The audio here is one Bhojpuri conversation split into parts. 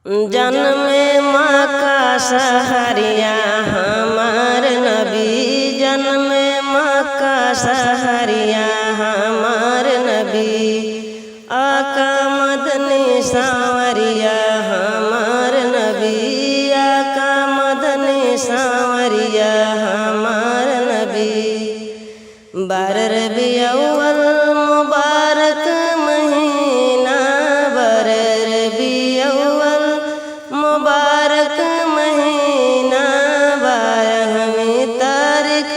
जन्म मक्का सहरिया हमार नबी, जन्म मक्का सहरिया हमार नबी। आका मदनी सांवरिया हमार नबी, आका मदनी सांवरिया हमार नबी। बार रबिया अव्वल मुबारक महीना, बार रबिया अव्वल मुबारक महीना। 12वीं तारीख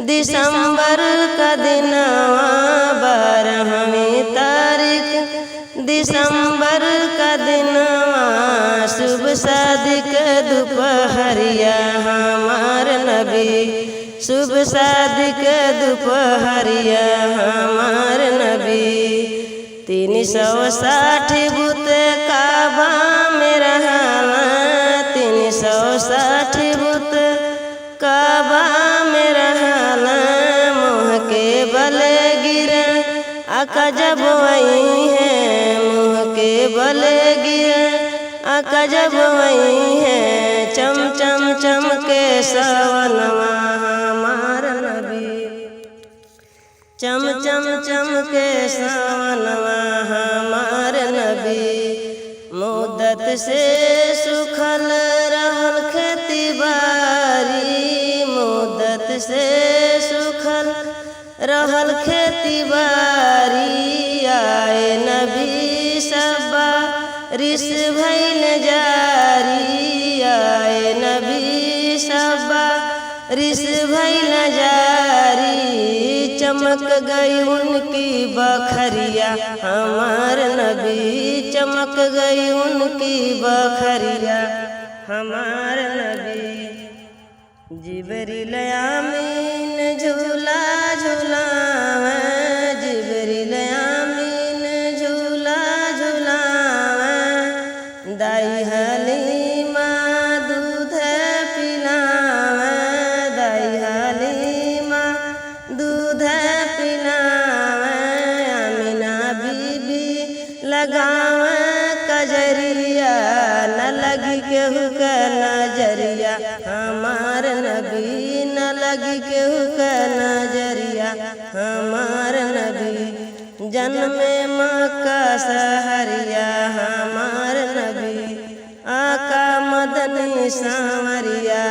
दिसंबर का दिनवा, 12वीं तारीख दिसंबर का दिनवा। शुभ सादिक दोपहरिया हमार नबी, शुभ सादिक दोपहरिया हमार नबी। 360 बुत काबा में रहना, 360 बुत काबा में रहना। मुँह के बल गिरे आका जब वही है, मुँह के बल गिरे आका जब वही है। चम चम चमके सवनवा हमार नबी, चम चम चमके सवनवा हमार नबी। मुद्दत से सुखल रहल खेती बारी, मुद्दत से सुखल रहल खेती बारी। आए नबी सबा रिस भइल जारी, आए नबी सबा रिस भइल जारी। चमक गई उनकी बखरिया हमार नबी, चमक गई उनकी बखरिया हमार नबी। जिब्रील आमीन झूला झूलावे, जिब्रील आमीन झूला झूलावे। दाई हलीमा दूध पिलावे, दाई हलीमा दूध पिलावे। आमिना बीबी लगावे कजरिया, न लगी केहू का नजरिया हमार नबी, न लगी केहू का नजरिया हमार नबी। जन्म मक्का सहरिया हमार नबी, आका मदनी सांवरिया।